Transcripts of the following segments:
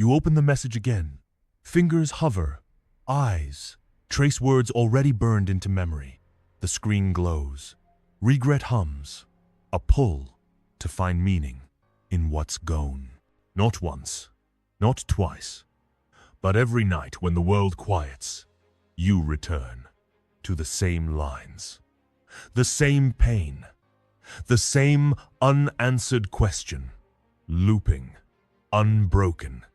You open the message again. Fingers hover. Eyes trace words already burned into memory. The screen glows. Regret hums. A pull to find meaning in what's gone. Not once, not twice, but every night when the world quiets, you return to the same lines, the same pain, the same unanswered question, looping, unbroken.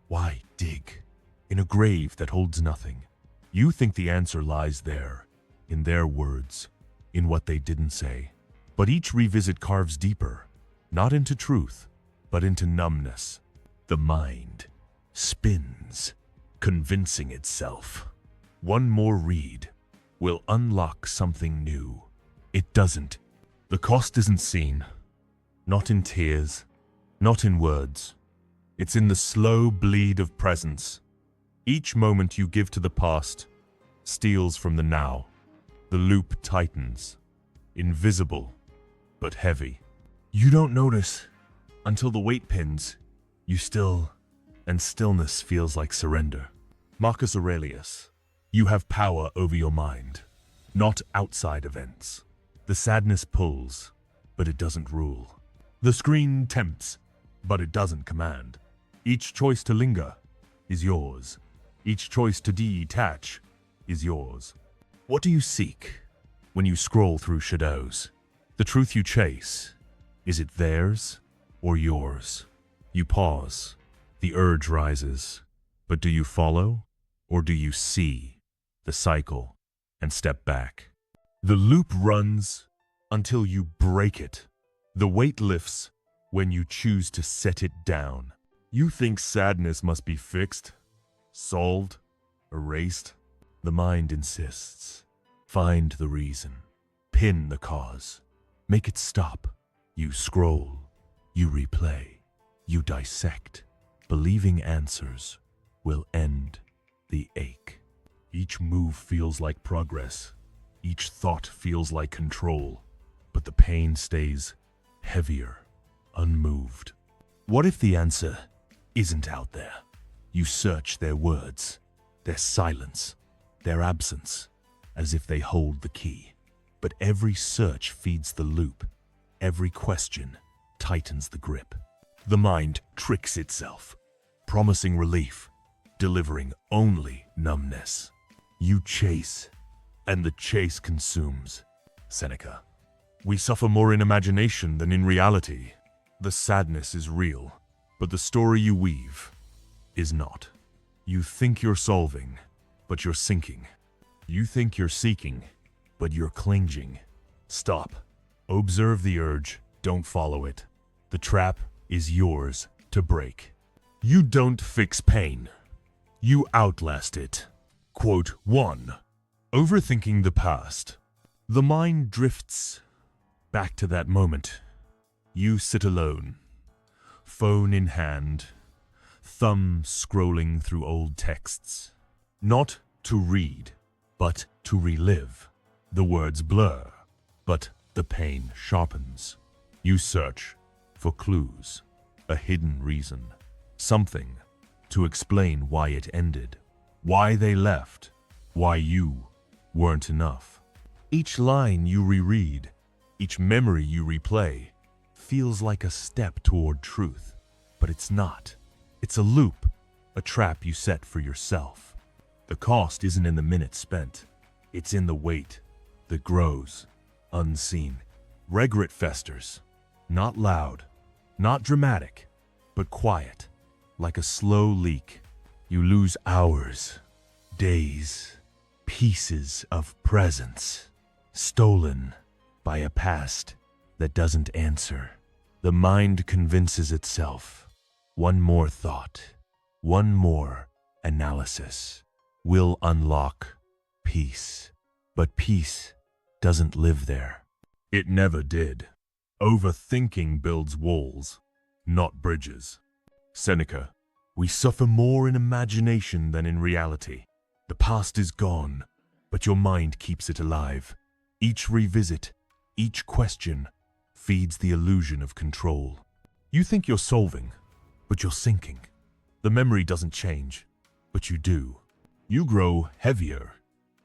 Why dig in a grave that holds nothing? You think the answer lies there, in their words, in what they didn't say. But each revisit carves deeper, not into truth, but into numbness. The mind spins, convincing itself. One more read will unlock something new. It doesn't. The cost isn't seen. Not in tears, not in words. It's in the slow bleed of presence. Each moment you give to the past steals from the now. The loop tightens, invisible but heavy. You don't notice until the weight pins. You still, and stillness feels like surrender. Marcus Aurelius, you have power over your mind, not outside events. The sadness pulls, but it doesn't rule. The screen tempts, but it doesn't command. Each choice to linger is yours. Each choice to detach is yours. What do you seek when you scroll through shadows? The truth you chase, is it theirs or yours? You pause, the urge rises, but do you follow or do you see the cycle and step back? The loop runs until you break it. The weight lifts when you choose to set it down. You think sadness must be fixed, solved, erased. The mind insists. Find the reason, pin the cause, make it stop. You scroll, you replay, you dissect, believing answers will end the ache. Each move feels like progress, each thought feels like control, but the pain stays heavier, unmoved. What if the answer isn't out there? You search their words, their silence, their absence, as if they hold the key. But every search feeds the loop. Every question tightens the grip. The mind tricks itself, promising relief, delivering only numbness. You chase, and the chase consumes. Seneca. We suffer more in imagination than in reality. The sadness is real, but the story you weave is not. You think you're solving, but you're sinking. You think you're seeking, but you're clinging. Stop. Observe the urge, don't follow it. The trap is yours to break. You don't fix pain. You outlast it. Quote 1. Overthinking the past. The mind drifts back to that moment. You sit alone, phone in hand, thumb scrolling through old texts. Not to read, but to relive. The words blur, but the pain sharpens. You search for clues, a hidden reason, something to explain why it ended, why they left, why you weren't enough. Each line you reread, each memory you replay, feels like a step toward truth, but it's not. It's a loop, a trap you set for yourself. The cost isn't in the minutes spent, it's in the weight that grows, unseen. Regret festers, not loud, not dramatic, but quiet, like a slow leak. You lose hours, days, pieces of presence, stolen by a past that doesn't answer. The mind convinces itself. One more thought, one more analysis will unlock peace. But peace doesn't live there. It never did. Overthinking builds walls, not bridges. Seneca. We suffer more in imagination than in reality. The past is gone, but your mind keeps it alive. Each revisit, each question, feeds the illusion of control. You think you're solving, but you're sinking. The memory doesn't change, but you do. You grow heavier.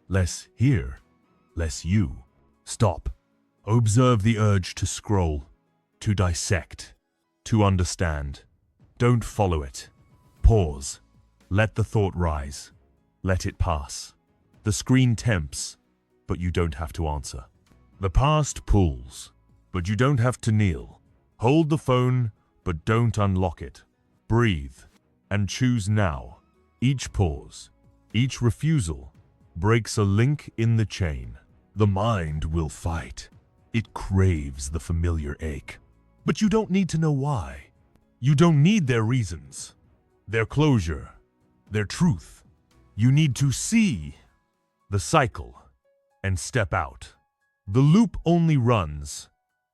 Less here, less you. Stop. Observe the urge to scroll, to dissect, to understand. Don't follow it. Pause. Let the thought rise. Let it pass. The screen tempts, but you don't have to answer. The past pulls, but you don't have to kneel. Hold the phone, but don't unlock it. Breathe, and choose now. Each pause, each refusal, breaks a link in the chain. The mind will fight. It craves the familiar ache. But you don't need to know why. You don't need their reasons, their closure, their truth. You need to see the cycle and step out. The loop only runs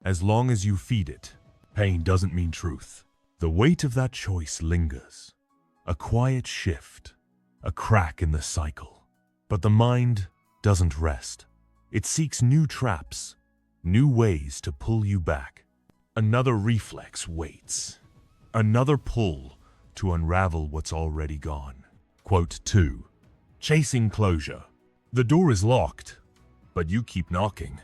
as long as you feed it. Pain doesn't mean truth. The weight of that choice lingers. A quiet shift, a crack in the cycle. But the mind doesn't rest. It seeks new traps, new ways to pull you back. Another reflex waits. Another pull to unravel what's already gone. Quote 2. Chasing closure. The door is locked, but you keep knocking.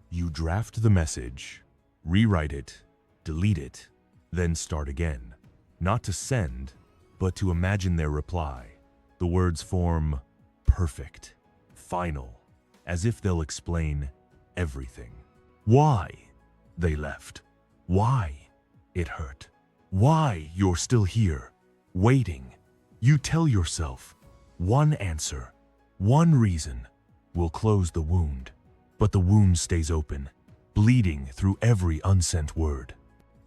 You draft the message, rewrite it, delete it, then start again. Not to send, but to imagine their reply. The words form perfect, final, as if they'll explain everything. Why they left. Why it hurt. Why you're still here, waiting. You tell yourself, one answer, one reason will close the wound. But the wound stays open, bleeding through every unsent word.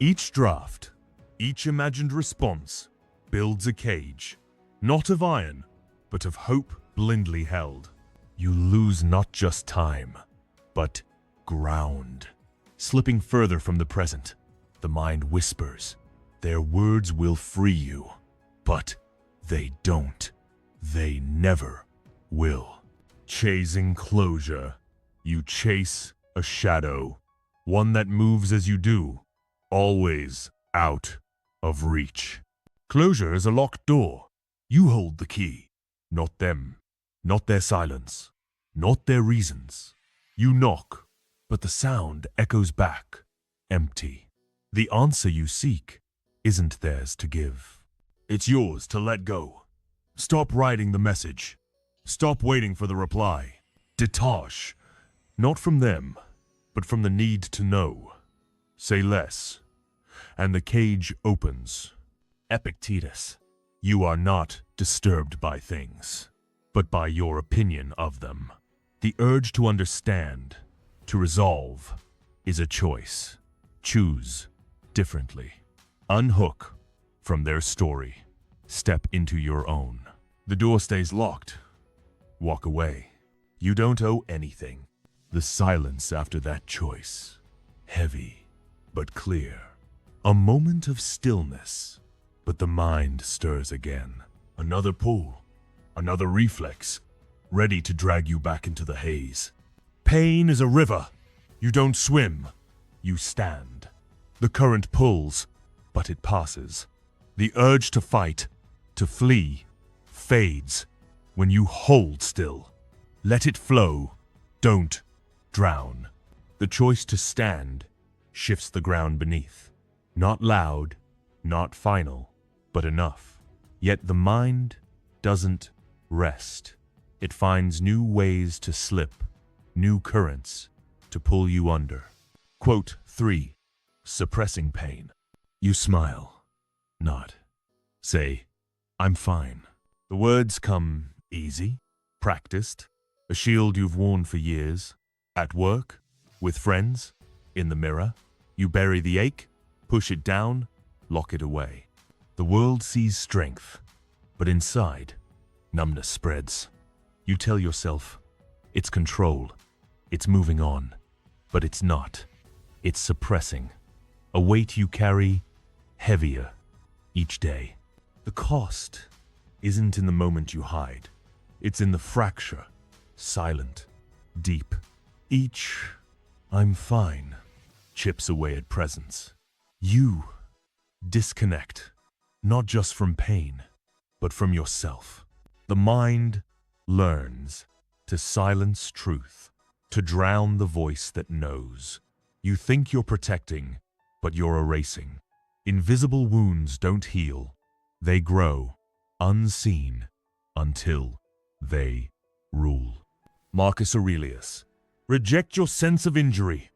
Each draft, each imagined response, builds a cage, not of iron, but of hope blindly held. You lose not just time, but ground. Slipping further from the present, the mind whispers, their words will free you. But they don't. They never will. Chasing closure. You chase a shadow, one that moves as you do, always out of reach. Closure is a locked door. You hold the key, not them, not their silence, not their reasons. You knock, but the sound echoes back, empty. The answer you seek isn't theirs to give. It's yours to let go. Stop writing the message. Stop waiting for the reply. Detach. Not from them, but from the need to know. Say less, and the cage opens. Epictetus, you are not disturbed by things, but by your opinion of them. The urge to understand, to resolve, is a choice. Choose differently. Unhook from their story. Step into your own. The door stays locked. Walk away. You don't owe anything. The silence after that choice, heavy but clear. A moment of stillness, but the mind stirs again. Another pull, another reflex, ready to drag you back into the haze. Pain is a river. You don't swim, you stand. The current pulls, but it passes. The urge to fight, to flee, fades when you hold still. Let it flow. Don't drown. The choice to stand shifts the ground beneath. Not loud, not final, but enough. Yet the mind doesn't rest. It finds new ways to slip, new currents to pull you under. Quote 3. Suppressing pain. You smile. Nod. Say, I'm fine. The words come easy, practiced, a shield you've worn for years. At work, with friends, in the mirror, you bury the ache, push it down, lock it away. The world sees strength, but inside, numbness spreads. You tell yourself, it's control, it's moving on, but it's not. It's suppressing. A weight you carry heavier each day. The cost isn't in the moment you hide. It's in the fracture, silent, deep. Each I'm fine chips away at presence. You disconnect, not just from pain, but from yourself. The mind learns to silence truth, to drown the voice that knows. You think you're protecting, but you're erasing. Invisible wounds don't heal. They grow, unseen, until they rule. Marcus Aurelius. Reject your sense of injury,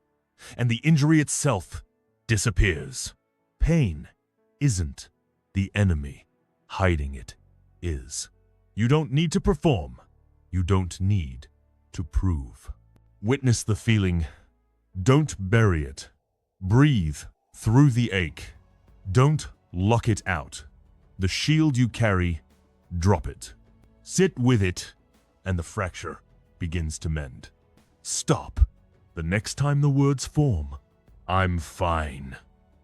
and the injury itself disappears. Pain isn't the enemy. Hiding it is. You don't need to perform. You don't need to prove. Witness the feeling. Don't bury it. Breathe through the ache. Don't lock it out. The shield you carry, drop it. Sit with it, and the fracture begins to mend. Stop. The next time the words form, I'm fine.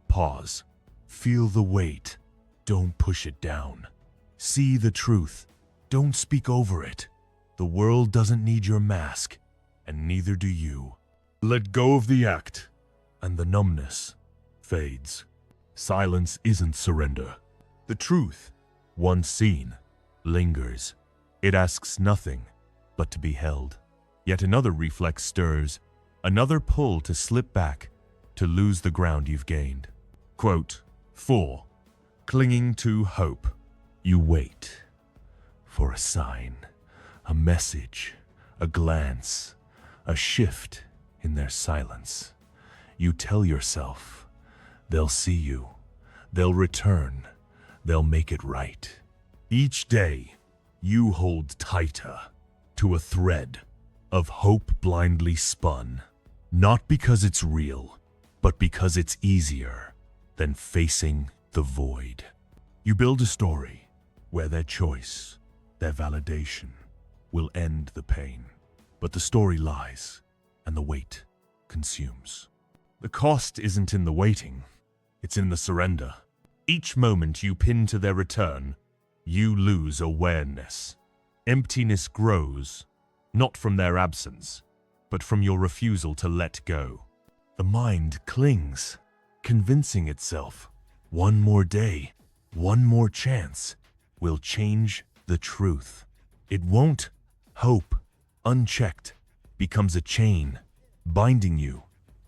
Pause. Feel the weight. Don't push it down. See the truth. Don't speak over it. The world doesn't need your mask, and neither do you. Let go of the act, and the numbness fades. Silence isn't surrender. The truth, once seen, lingers. It asks nothing but to be held. Yet another reflex stirs, another pull to slip back, to lose the ground you've gained. Quote 4. Clinging to hope. You wait for a sign, a message, a glance, a shift in their silence. You tell yourself, they'll see you, they'll return, they'll make it right. Each day, you hold tighter to a thread of hope blindly spun, not because it's real, but because it's easier than facing the void. You build a story where their choice, their validation, will end the pain. But the story lies, and the weight consumes. The cost isn't in the waiting, it's in the surrender. Each moment you pin to their return, you lose awareness. Emptiness grows, not from their absence, but from your refusal to let go. The mind clings, convincing itself, one more day, one more chance, will change the truth. It won't. Hope, unchecked, becomes a chain, binding you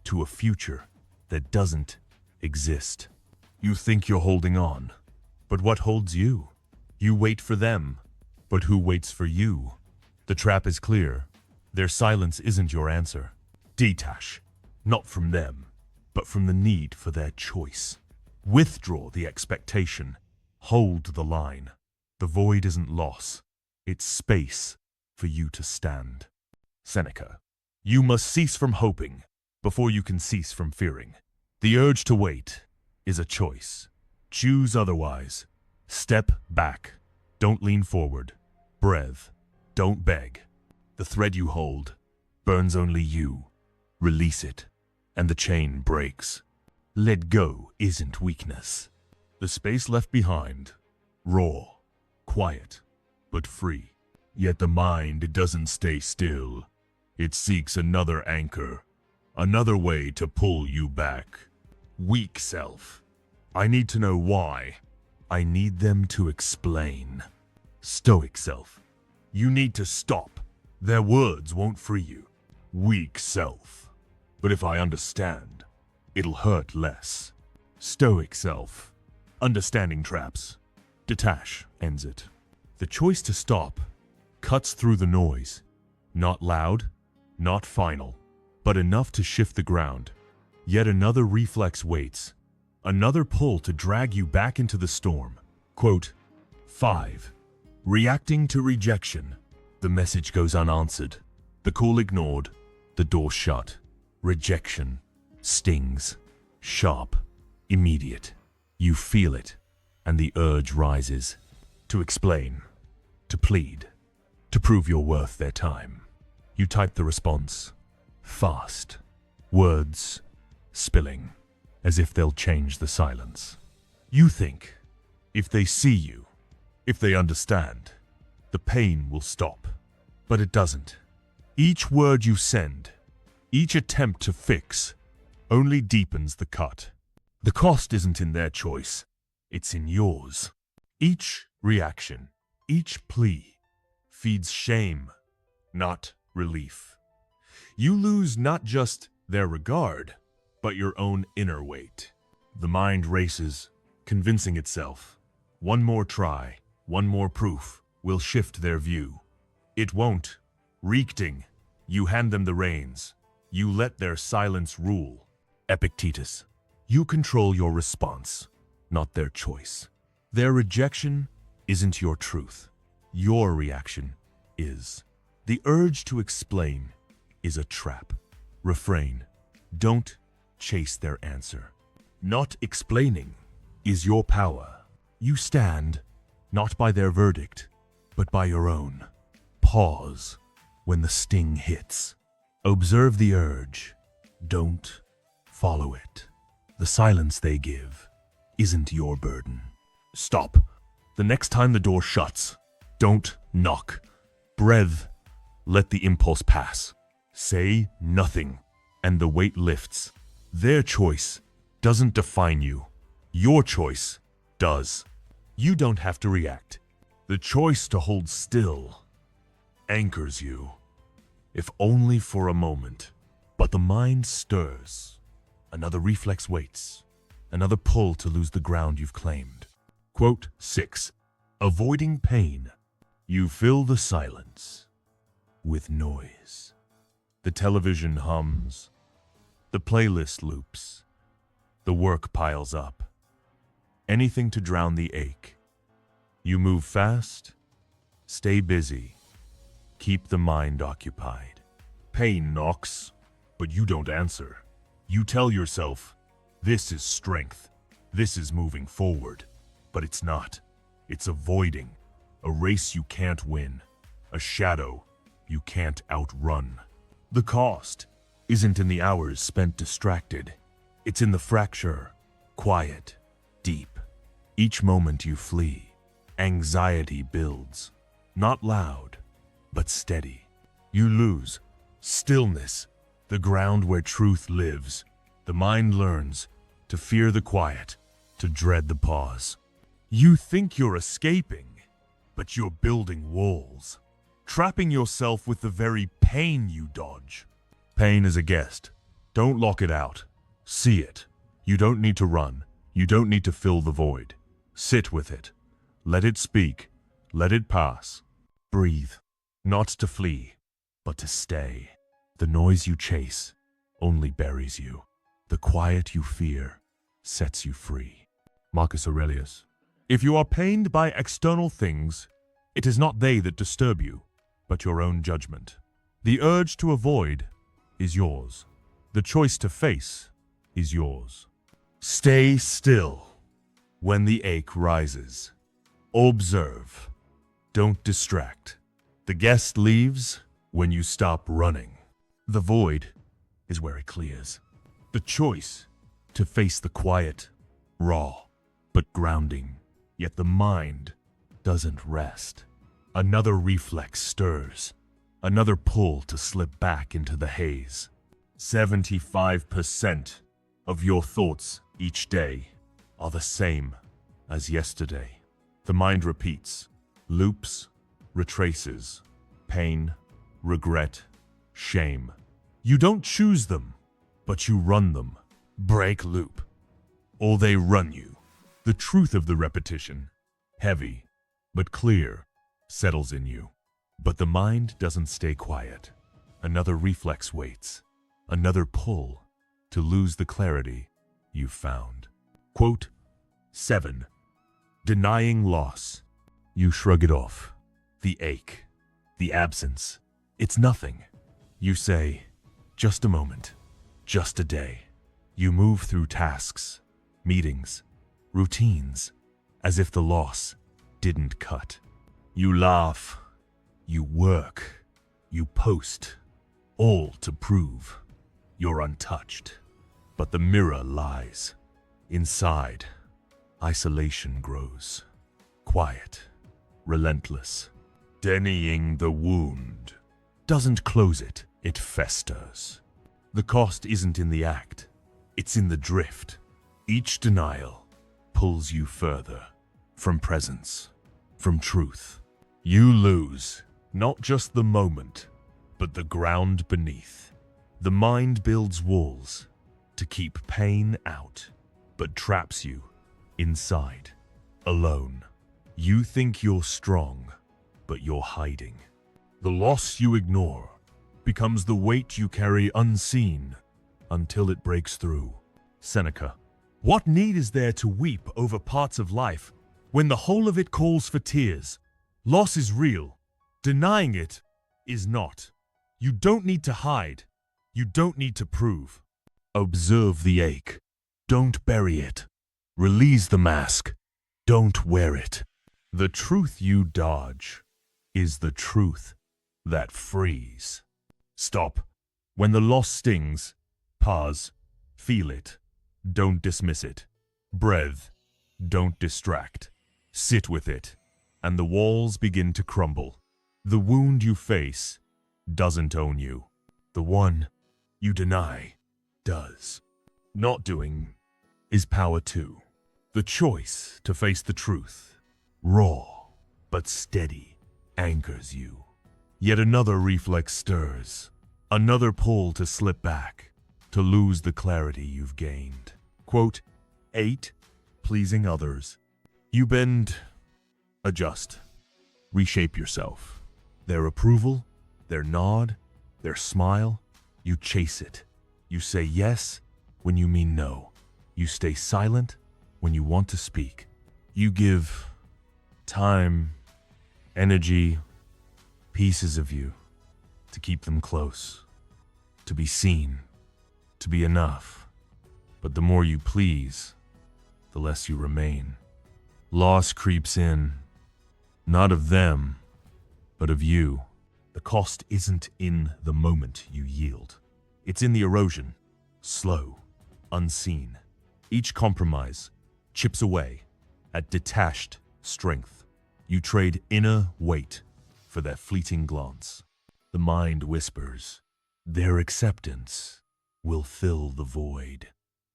to a future that doesn't exist. You think you're holding on, but what holds you? You wait for them, but who waits for you? The trap is clear. Their silence isn't your answer. Detach, not from them, but from the need for their choice. Withdraw the expectation. Hold the line. The void isn't loss. It's space for you to stand. Seneca. You must cease from hoping before you can cease from fearing. The urge to wait is a choice. Choose otherwise. Step back. Don't lean forward. Breathe. Don't beg. The thread you hold burns only you. Release it, and the chain breaks. Let go isn't weakness. The space left behind, raw, quiet, but free. Yet the mind doesn't stay still. It seeks another anchor, another way to pull you back. Weak self. I need to know why. I need them to explain. Stoic self. You need to stop. Their words won't free you. Weak self. But if I understand, it'll hurt less. Stoic self. Understanding traps. Detach ends it. The choice to stop cuts through the noise. Not loud, not final, but enough to shift the ground. Yet another reflex waits. Another pull to drag you back into the storm. Quote 5. Reacting to rejection. The message goes unanswered. The call ignored. The door shut. Rejection stings. Sharp. Immediate. You feel it, and the urge rises. To explain. To plead. To prove your worth their time. You type the response. Fast. Words spilling, as if they'll change the silence. You think, if they see you, if they understand, the pain will stop. But it doesn't. Each word you send, each attempt to fix, only deepens the cut. The cost isn't in their choice, it's in yours. Each reaction, each plea, feeds shame, not relief. You lose not just their regard, but your own inner weight. The mind races, convincing itself. One more try, one more proof, will shift their view. It won't. Reacting, you hand them the reins. You let their silence rule. Epictetus, you control your response, not their choice. Their rejection isn't your truth. Your reaction is. The urge to explain is a trap. Refrain. Don't chase their answer. Not explaining is your power. You stand, not by their verdict, but by your own. Pause when the sting hits. Observe the urge. Don't follow it. The silence they give isn't your burden. Stop. The next time the door shuts, don't knock. Breathe. Let the impulse pass. Say nothing, and the weight lifts. Their choice doesn't define you. Your choice does. You don't have to react. The choice to hold still anchors you, if only for a moment. But the mind stirs. Another reflex waits. Another pull to lose the ground you've claimed. Quote 6. Avoiding pain. You fill the silence with noise. The television hums. The playlist loops. The work piles up. Anything to drown the ache. You move fast. Stay busy. Keep the mind occupied. Pain knocks, but you don't answer. You tell yourself, this is strength. This is moving forward. But it's not. It's avoiding. A race you can't win. A shadow you can't outrun. The cost isn't in the hours spent distracted. It's in the fracture, quiet, deep. Each moment you flee, anxiety builds. Not loud, but steady. You lose stillness, the ground where truth lives. The mind learns to fear the quiet, to dread the pause. You think you're escaping, but you're building walls, trapping yourself with the very pain you dodge. Pain is a guest. Don't lock it out. See it. You don't need to run. You don't need to fill the void. Sit with it. Let it speak. Let it pass. Breathe. Not to flee, but to stay. The noise you chase only buries you. The quiet you fear sets you free. Marcus Aurelius. If you are pained by external things, it is not they that disturb you, but your own judgment. The urge to avoid is yours. The choice to face is yours. Stay still when the ache rises. Observe. Don't distract. The guest leaves when you stop running. The void is where it clears. The choice to face the quiet, raw, but grounding. Yet the mind doesn't rest. Another reflex stirs. Another pull to slip back into the haze. 75% of your thoughts each day are the same as yesterday. The mind repeats, loops, retraces, pain, regret, shame. You don't choose them, but you run them. Break loop, or they run you. The truth of the repetition, heavy but clear, settles in you. But the mind doesn't stay quiet. Another reflex waits. Another pull to lose the clarity you've found. Quote 7. Denying loss. You shrug it off. The ache. The absence. It's nothing. You say, just a moment. Just a day. You move through tasks, meetings, routines, as if the loss didn't cut. You laugh. You work. You post. All to prove you're untouched. But the mirror lies. Inside, isolation grows. Quiet, relentless. Denying the wound doesn't close it, it festers. The cost isn't in the act, it's in the drift. Each denial pulls you further, from presence, from truth. You lose not just the moment, but the ground beneath. The mind builds walls to keep pain out, but traps you inside, alone. You think you're strong, but you're hiding. The loss you ignore becomes the weight you carry unseen until it breaks through. Seneca. What need is there to weep over parts of life when the whole of it calls for tears? Loss is real. Denying it is not. You don't need to hide. You don't need to prove. Observe the ache. Don't bury it. Release the mask. Don't wear it. The truth you dodge is the truth that frees. Stop. When the loss stings, pause. Feel it. Don't dismiss it. Breathe. Don't distract. Sit with it, and the walls begin to crumble. The wound you face doesn't own you. The one you deny does. Not doing is power too. The choice to face the truth, raw but steady, anchors you. Yet another reflex stirs, another pull to slip back, to lose the clarity you've gained. Quote, 8. Pleasing others. You bend, adjust, reshape yourself. Their approval, their nod, their smile, you chase it. You say yes when you mean no. You stay silent when you want to speak. You give time, energy, pieces of you to keep them close, to be seen, to be enough. But the more you please, the less you remain. Loss creeps in, not of them, but of you. The cost isn't in the moment you yield. It's in the erosion, slow, unseen. Each compromise chips away at detached strength. You trade inner weight for their fleeting glance. The mind whispers, their acceptance will fill the void.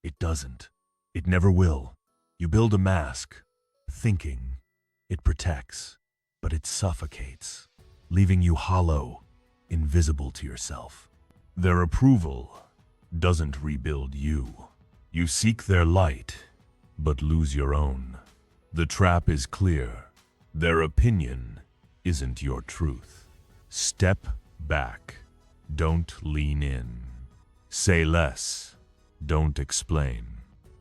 It doesn't. It never will. You build a mask, thinking it protects, but it suffocates, leaving you hollow, invisible to yourself. Their approval doesn't rebuild you. You seek their light, but lose your own. The trap is clear. Their opinion isn't your truth. Step back. Don't lean in. Say less. Don't explain.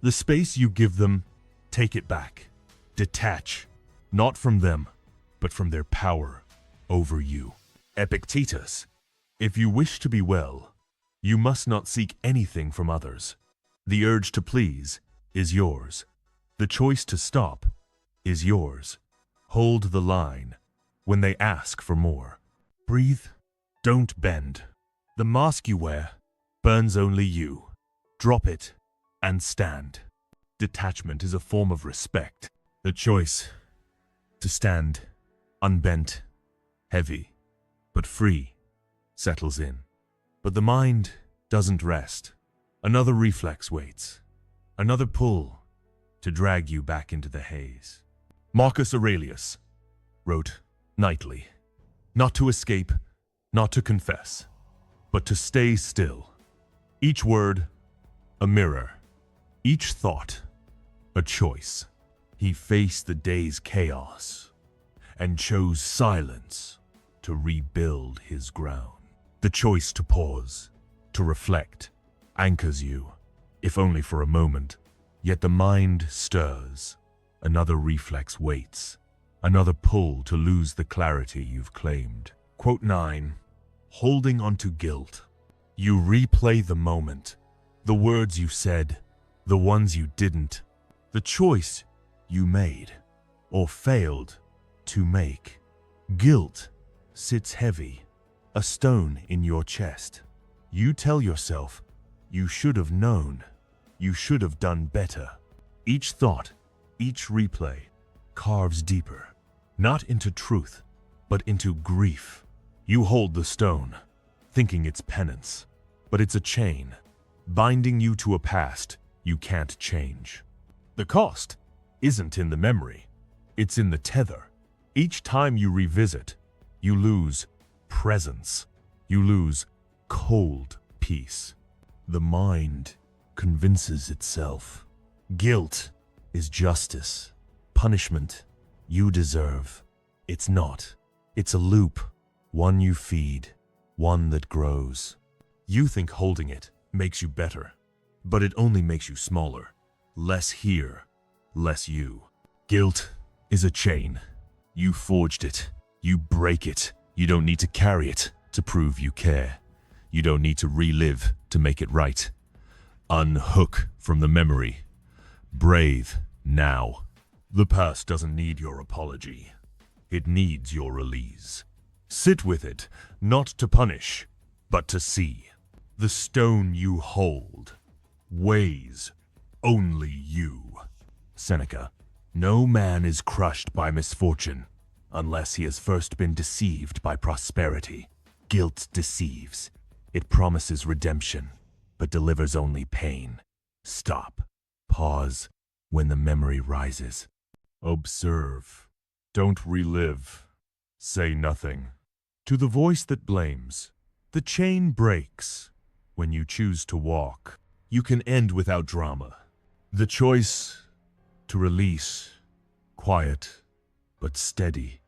The space you give them, take it back. Detach, not from them, but from their power over you. Epictetus. If you wish to be well, you must not seek anything from others. The urge to please is yours. The choice to stop is yours. Hold the line when they ask for more. Breathe. Don't bend. The mask you wear burns only you. Drop it and stand. Detachment is a form of respect. The choice to stand unbent, heavy, but free settles in. But the mind doesn't rest. Another reflex waits. Another pull to drag you back into the haze. Marcus Aurelius wrote nightly, not to escape, not to confess, but to stay still. Each word, a mirror. Each thought, a choice. He faced the day's chaos and chose silence to rebuild his ground. The choice to pause, to reflect, anchors you, if only for a moment. Yet the mind stirs. Another reflex waits. Another pull to lose the clarity you've claimed. Quote 9. Holding onto guilt. You replay the moment. The words you said. The ones you didn't. The choice you made or failed to make. Guilt sits heavy, a stone in your chest. You tell yourself, you should have known, you should have done better. Each thought, each replay carves deeper, not into truth, but into grief. You hold the stone, thinking it's penance, but it's a chain, binding you to a past you can't change. The cost isn't in the memory, It's in the tether. Each time you revisit, you lose presence. You lose cold peace. The mind convinces itself. Guilt is justice. Punishment you deserve. It's not. It's a loop. One you feed. One that grows. You think holding it makes you better, but it only makes you smaller. Less here, less you. Guilt is a chain. You forged it. You break it. You don't need to carry it to prove you care. You don't need to relive to make it right. Unhook from the memory. Breathe now. The past doesn't need your apology. It needs your release. Sit with it, not to punish, but to see. The stone you hold weighs only you. Seneca. No man is crushed by misfortune unless he has first been deceived by prosperity. Guilt deceives. It promises redemption, but delivers only pain. Stop. Pause when the memory rises. Observe. Don't relive. Say nothing. To the voice that blames, the chain breaks. When you choose to walk, you can end without drama. The choice to release, quiet but steady,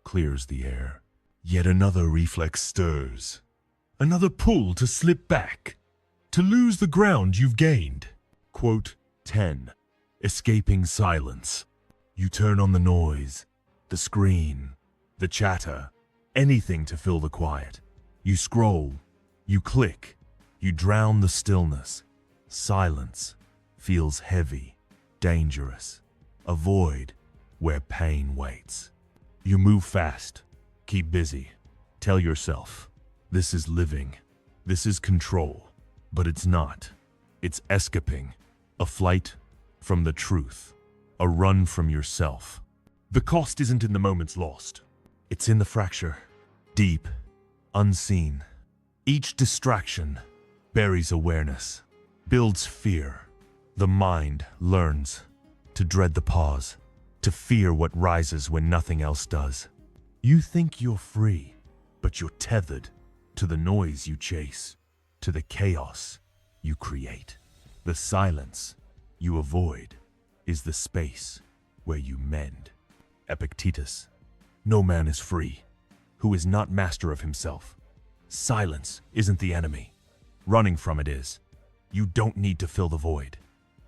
clears the air. Yet another reflex stirs. Another pull to slip back, to lose the ground you've gained. Quote 10. Escaping silence. You turn on the noise, the screen, the chatter, anything to fill the quiet. You scroll, you click, you drown the stillness. Silence feels heavy, dangerous. A void where pain waits. You move fast, keep busy. Tell yourself, this is living, this is control. But it's not. It's escaping, a flight from the truth, a run from yourself. The cost isn't in the moments lost. It's in the fracture, deep, unseen. Each distraction buries awareness, builds fear. The mind learns to dread the pause, to fear what rises when nothing else does. You think you're free, but you're tethered to the noise you chase, to the chaos you create. The silence you avoid is the space where you mend. Epictetus. No man is free who is not master of himself. Silence isn't the enemy. Running from it is. You don't need to fill the void.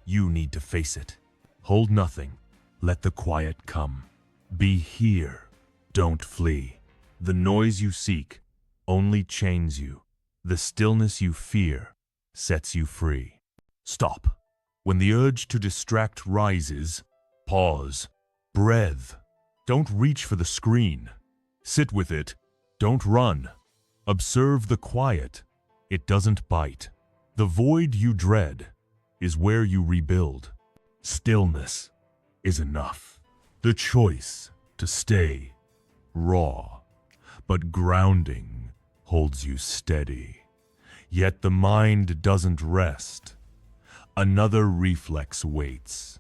You need to face it. Hold nothing. Let the quiet come. Be here. Don't flee. The noise you seek only chains you. The stillness you fear sets you free. Stop. When the urge to distract rises, pause. Breathe. Don't reach for the screen. Sit with it. Don't run. Observe the quiet. It doesn't bite. The void you dread is where you rebuild. Stillness is enough. The choice to stay raw, but grounding holds you steady. Yet the mind doesn't rest. Another reflex waits.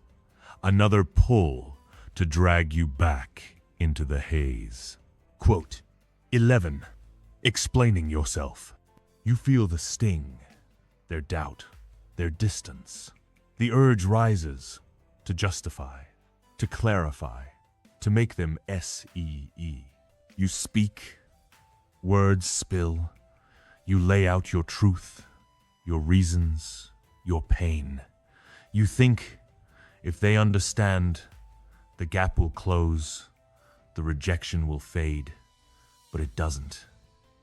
Another pull to drag you back into the haze. Quote 11. Explaining yourself. You feel the sting, their doubt, their distance. The urge rises to justify, to clarify, to make them S-E-E. You speak, words spill. You lay out your truth, your reasons, your pain. You think if they understand, the gap will close, the rejection will fade, but it doesn't.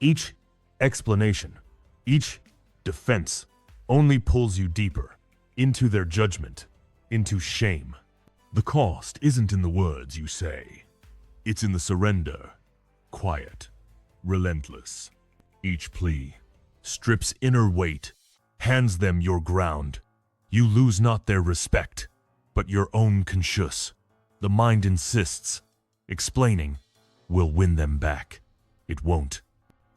Each explanation, each defense only pulls you deeper into their judgment, into shame. The cost isn't in the words you say. It's in the surrender, quiet, relentless. Each plea strips inner weight, hands them your ground. You lose not their respect, but your own conscience. The mind insists. Explaining will win them back. It won't.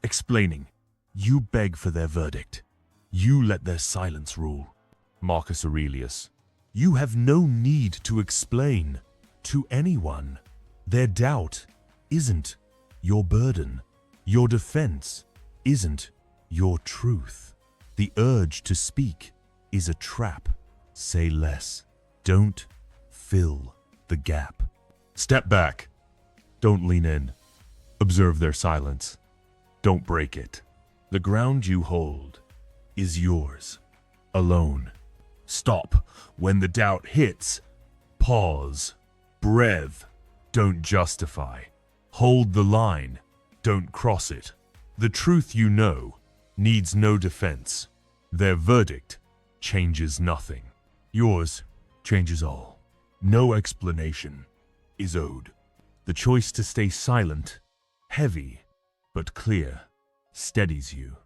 Explaining, you beg for their verdict. You let their silence rule. Marcus Aurelius. You have no need to explain, to anyone. Their doubt isn't your burden. Your defense isn't your truth. The urge to speak is a trap. Say less. Don't fill the gap. Step back. Don't lean in. Observe their silence. Don't break it. The ground you hold is yours, alone. Stop when the doubt hits. Pause. Breathe. Don't justify. Hold the line. Don't cross it. The truth you know needs no defense. Their verdict changes nothing. Yours changes all. No explanation is owed. The choice to stay silent, heavy but clear, steadies you.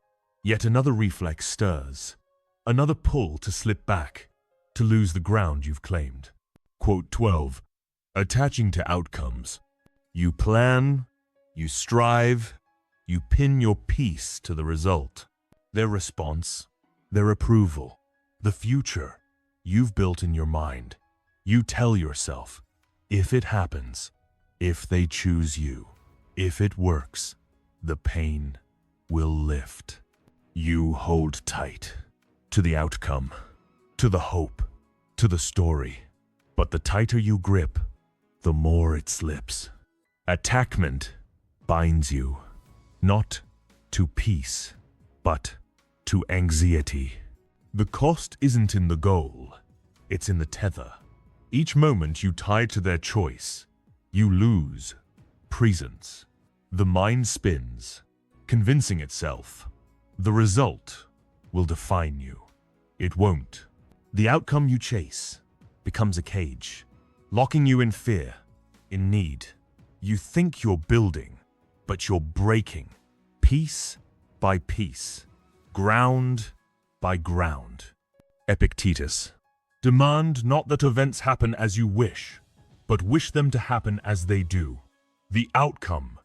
Yet another reflex stirs, another pull to slip back, to lose the ground you've claimed. Quote 12. Attaching to outcomes. You plan, you strive, you pin your peace to the result. Their response, their approval, the future you've built in your mind. You tell yourself, if it happens, if they choose you, if it works, the pain will lift. You hold tight to the outcome, to the hope, to the story. But the tighter you grip, the more it slips. Attachment binds you, not to peace, but to anxiety. The cost isn't in the goal, it's in the tether. Each moment you tie to their choice, you lose presence. The mind spins, convincing itself. The result will define you. It won't. The outcome you chase becomes a cage, locking you in fear, in need. You think you're building, but you're breaking, piece by piece, ground by ground. Epictetus. Demand not that events happen as you wish, but wish them to happen as they do. The outcome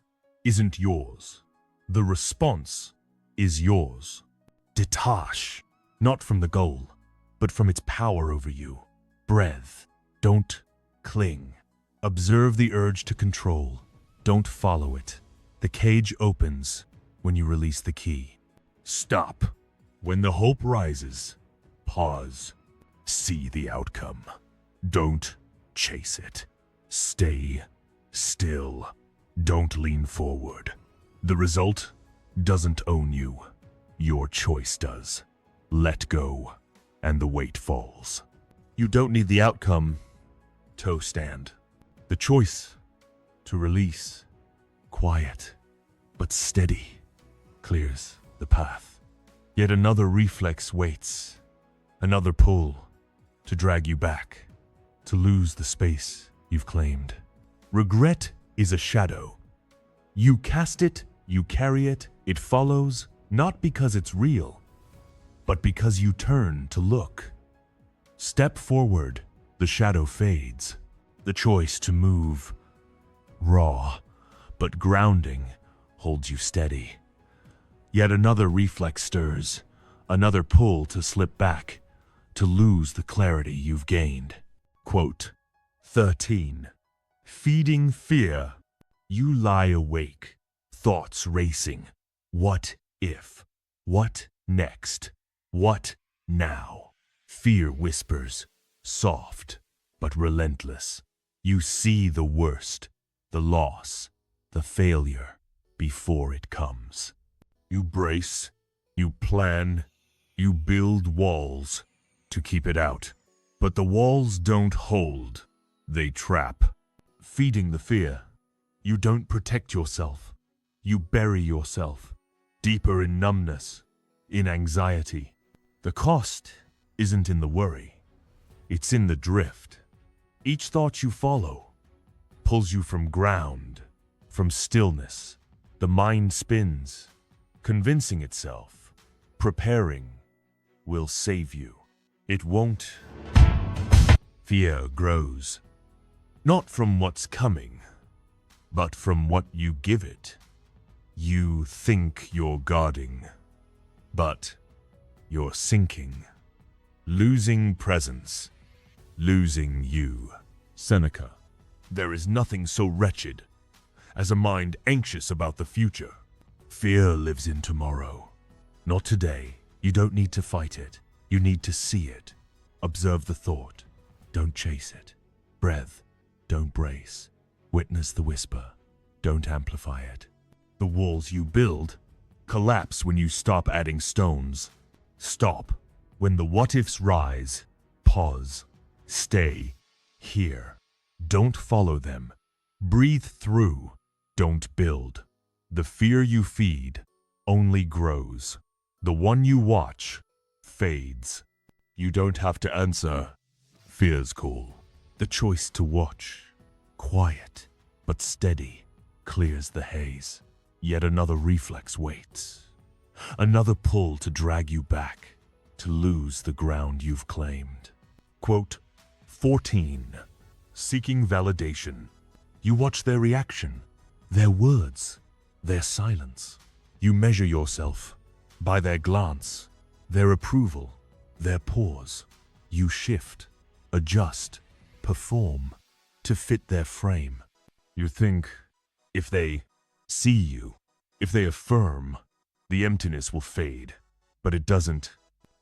isn't yours. The response is yours. Detach, not from the goal, but from its power over you. Breathe. Don't cling. Observe the urge to control. Don't follow it. The cage opens when you release the key. Stop. When the hope rises, pause. See the outcome. Don't chase it. Stay still. Don't lean forward. The result doesn't own you. Your choice does. Let go, and the weight falls. You don't need the outcome to stand. The choice to release, quiet but steady, clears the path. Yet another reflex waits, another pull to drag you back, to lose the space you've claimed. Regret is a shadow. You cast it, you carry it, it follows, not because it's real, but because you turn to look. Step forward, the shadow fades. The choice to move, raw, but grounding, holds you steady. Yet another reflex stirs, another pull to slip back, to lose the clarity you've gained. Quote 13. Feeding fear. You lie awake, thoughts racing. What if? What next? What now? Fear whispers, soft but relentless. You see the worst, the loss, the failure, before it comes. You brace, you plan, you build walls to keep it out. But the walls don't hold, they trap. Feeding the fear, you don't protect yourself. You bury yourself, deeper in numbness, in anxiety. The cost isn't in the worry, it's in the drift. Each thought you follow pulls you from ground, from stillness. The mind spins, convincing itself, preparing will save you. It won't. Fear grows, not from what's coming, but from what you give it. You think you're guarding, but you're sinking, losing presence, losing you. Seneca. There is nothing so wretched as a mind anxious about the future. Fear lives in tomorrow, not today. You don't need to fight it. You need to see it. Observe the thought. Don't chase it. Breath. Don't brace. Witness the whisper. Don't amplify it. The walls you build collapse when you stop adding stones. Stop when the what-ifs rise. Pause. Stay here. Don't follow them. Breathe through. Don't build. The fear you feed only grows. The one you watch fades. You don't have to answer. Fear's call. The choice to watch, quiet but steady, clears the haze. Yet another reflex waits. Another pull to drag you back, to lose the ground you've claimed. Quote 14. Seeking validation. You watch their reaction, their words, their silence. You measure yourself by their glance, their approval, their pause. You shift, adjust, perform to fit their frame. You think, if they see you, if they affirm, the emptiness will fade. But it doesn't.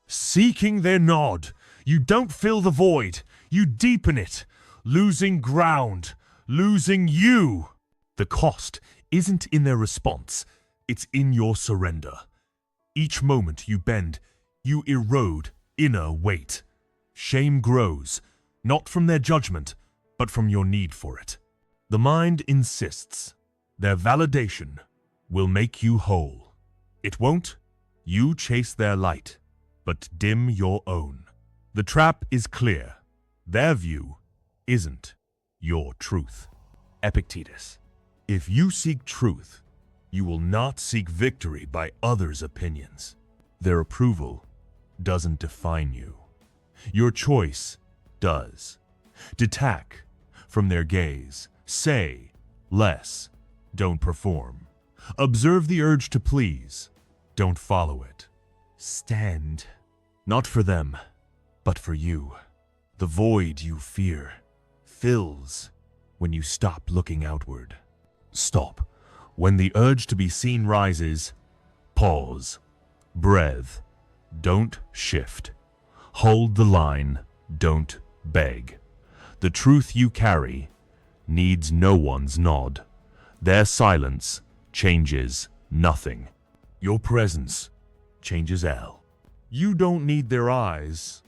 Seeking their nod, you don't fill the void, you deepen it, losing ground, losing you. The cost isn't in their response, it's in your surrender. Each moment you bend, you erode inner weight. Shame grows, not from their judgment, but from your need for it. The mind insists. Their validation will make you whole. It won't. You chase their light, but dim your own. The trap is clear. Their view isn't your truth. Epictetus. If you seek truth, you will not seek victory by others' opinions. Their approval doesn't define you. Your choice does. Detach from their gaze. Say less. Don't perform. Observe the urge to please. Don't follow it. Stand. Not for them, but for you. The void you fear fills when you stop looking outward. Stop. When the urge to be seen rises, pause. Breathe. Don't shift. Hold the line. Don't beg. The truth you carry needs no one's nod. Their silence changes nothing. Your presence changes all. You don't need their eyes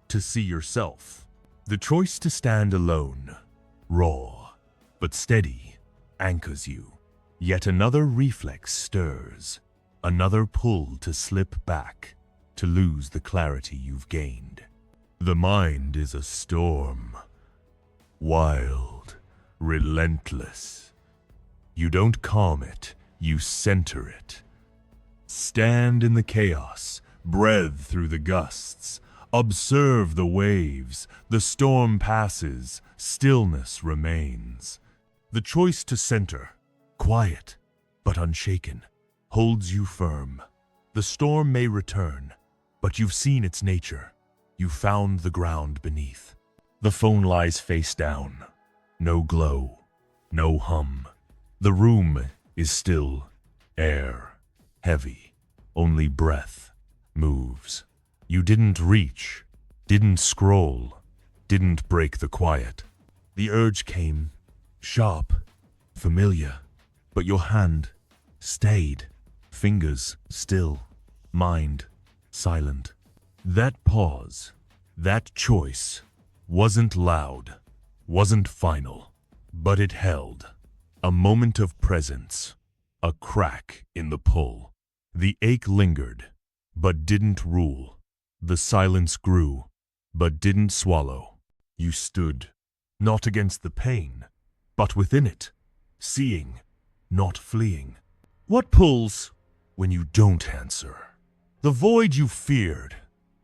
to see yourself. The choice to stand alone, raw but steady, anchors you. Yet another reflex stirs, another pull to slip back, to lose the clarity you've gained. The mind is a storm, wild, relentless. You don't calm it, you center it. Stand in the chaos, breathe through the gusts, observe the waves. The storm passes, stillness remains. The choice to center, quiet but unshaken, holds you firm. The storm may return, but you've seen its nature. You found the ground beneath. The phone lies face down. No glow, no hum. The room is still, air, heavy. Only breath moves. You didn't reach, didn't scroll, didn't break the quiet. The urge came, sharp, familiar, but your hand stayed, fingers still, mind silent. That pause, that choice, wasn't loud, wasn't final, but it held. A moment of presence, a crack in the pull. The ache lingered, but didn't rule. The silence grew, but didn't swallow. You stood, not against the pain, but within it, seeing, not fleeing. What pulls when you don't answer? The void you feared,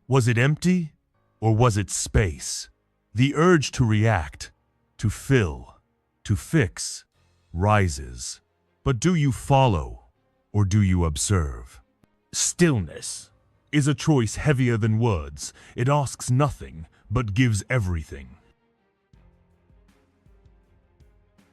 was it empty or was it space? The urge to react, to fill, to fix, rises. But do you follow or do you observe? Stillness is a choice heavier than words. It asks nothing but gives everything.